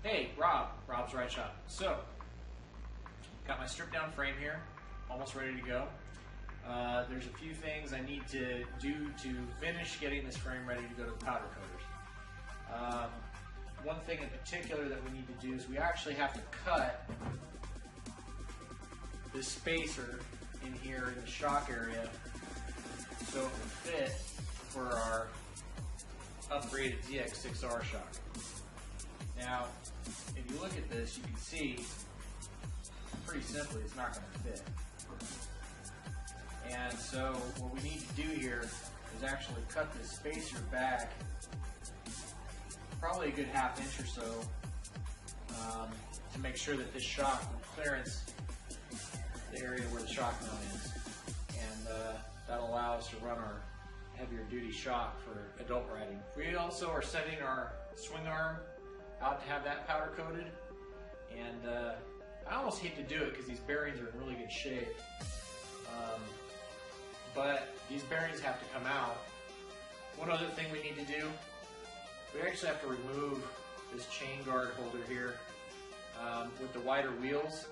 Hey, Rob's Ride Shop. So, got my stripped down frame here, almost ready to go. There's a few things I need to do to finish getting this frame ready to go to the powder coaters. One thing in particular that we need to do is we actually have to cut this spacer in here in the shock area so it will fit for our upgraded KX65 shock. Now, if you look at this, you can see pretty simply it's not going to fit. And so what we need to do here is actually cut this spacer back probably a good ½ inch or so to make sure that this shock will clearance the area where the shock mount is. And that'll allow us to run our heavier duty shock for adult riding. We also are setting our swing arm out to have that powder coated. And I almost hate to do it because these bearings are in really good shape. But these bearings have to come out. One other thing we need to do, we actually have to remove this chain guard holder here with the wider wheels.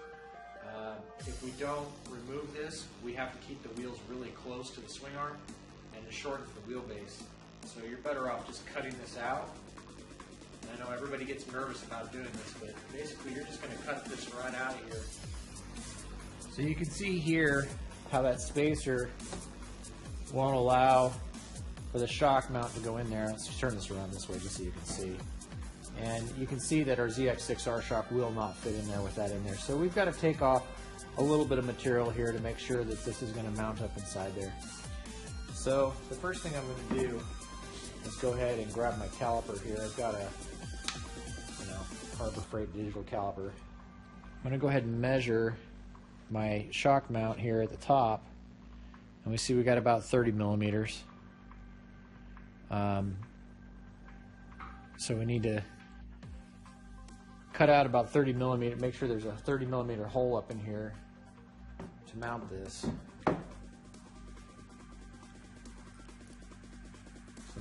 If we don't remove this, we have to keep the wheels really close to the swing arm and it shortens the wheelbase. So you're better off just cutting this out. And I know everybody gets nervous about doing this, but basically you're just going to cut this right out of here. So you can see here how that spacer won't allow for the shock mount to go in there. Let's turn this around this way just so you can see. And you can see that our KX65 shock will not fit in there with that in there. So we've got to take off a little bit of material here to make sure that this is going to mount up inside there. So the first thing I'm going to do is go ahead and grab my caliper here. I've got a Harbor Freight digital caliper. I'm going to go ahead and measure my shock mount here at the top, and we see we got about 30 millimeters. So we need to cut out about 30 millimeters, make sure there's a 30 millimeter hole up in here to mount this. So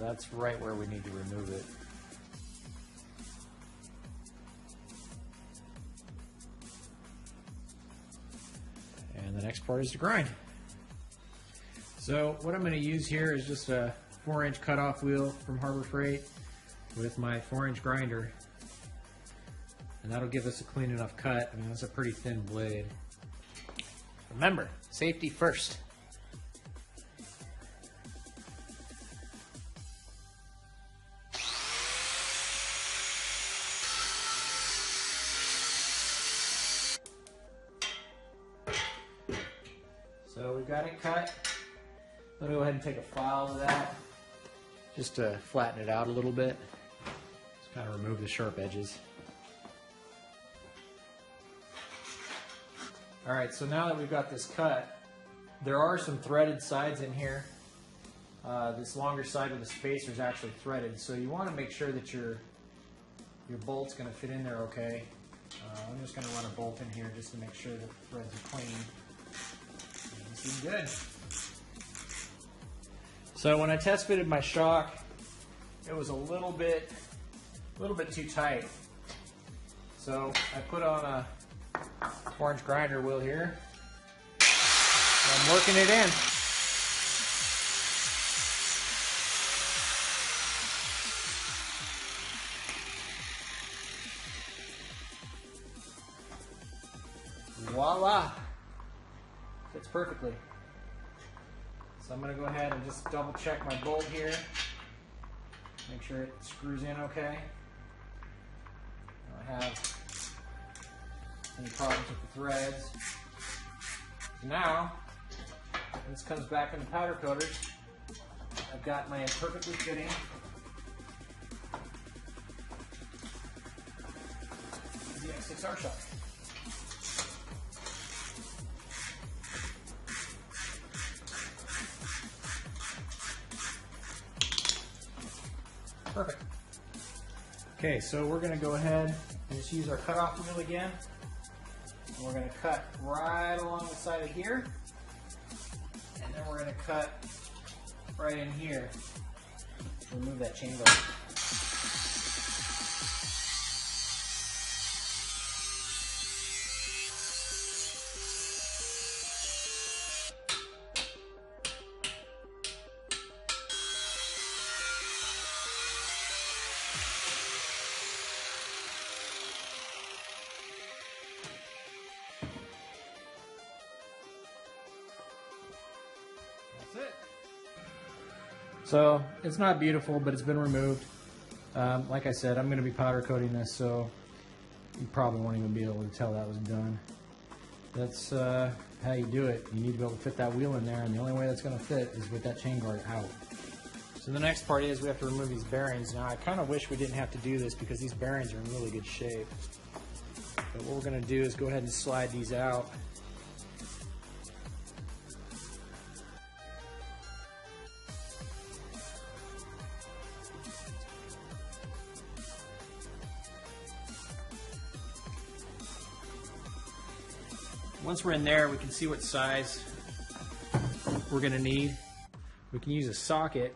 that's right where we need to remove it. And the next part is to grind. So what I'm going to use here is just a 4-inch cutoff wheel from Harbor Freight with my 4-inch grinder. And that'll give us a clean enough cut. I mean, that's a pretty thin blade. Remember, safety first. So we've got it cut. Let me go ahead and take a file of that just to flatten it out a little bit. Just kind of remove the sharp edges. Alright, so now that we've got this cut, there are some threaded sides in here. This longer side of the spacer is actually threaded, so you want to make sure that your bolt's going to fit in there okay. I'm just going to run a bolt in here just to make sure that the threads are clean. This is good. So when I test fitted my shock, it was a little bit too tight. So I put on a 4-inch grinder wheel here. I'm working it in. Voila! Fits perfectly. So I'm going to go ahead and just double check my bolt here. Make sure it screws in okay. I don't have any problems with the threads. So now, when this comes back in the powder coaters, I've got my perfectly fitting KX65 shock. Perfect. Okay, so we're going to go ahead and just use our cutoff wheel again. And we're going to cut right along the side of here. And then we're going to cut right in here. Remove that chain guard. So it's not beautiful, but it's been removed. Like I said, I'm going to be powder coating this, so you probably won't even be able to tell that was done. That's how you do it. You need to be able to fit that wheel in there, and the only way that's going to fit is with that chain guard out. So the next part is we have to remove these bearings. Now I kind of wish we didn't have to do this because these bearings are in really good shape. But what we're going to do is go ahead and slide these out. Once we're in there, we can see what size we're going to need. We can use a socket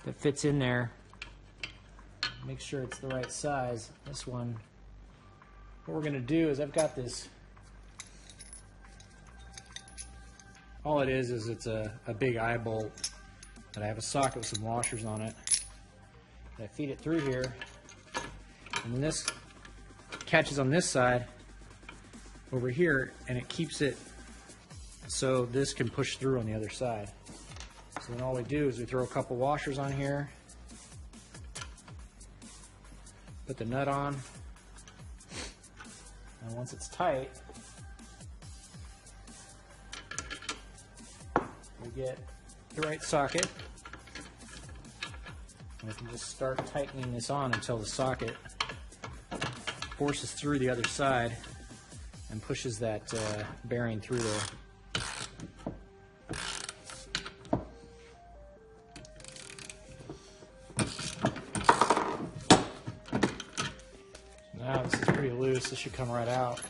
that fits in there. Make sure it's the right size. This one. What we're going to do is I've got this. All it is it's a big eye bolt that I have a socket with some washers on it. I feed it through here, and then this catches on this side over here, and it keeps it so this can push through on the other side. So then all we do is we throw a couple washers on here, put the nut on, and once it's tight, we get the right socket, and we can just start tightening this on until the socket forces through the other side and pushes that bearing through there. Now this is pretty loose. This should come right out.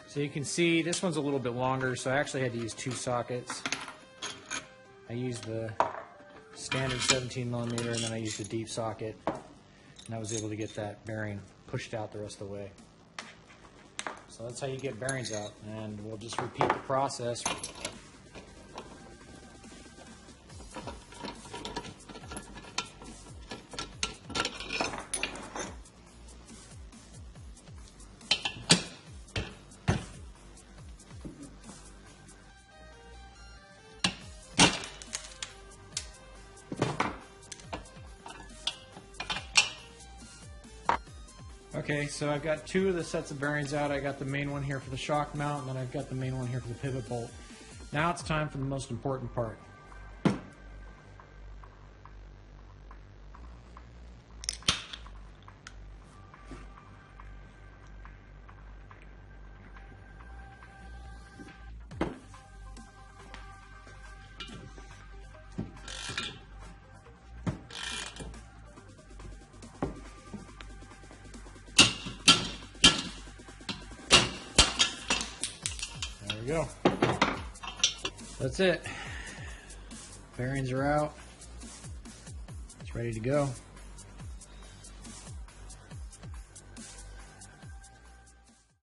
So you can see this one's a little bit longer, so I actually had to use two sockets. I used the standard 17 millimeter, and then I used a deep socket, and I was able to get that bearing pushed out the rest of the way. So that's how you get bearings out, and we'll just repeat the process. Okay, so I've got two of the sets of bearings out. I got the main one here for the shock mount, and then I've got the main one here for the pivot bolt. Now it's time for the most important part. There we go. That's it. Bearings are out. It's ready to go.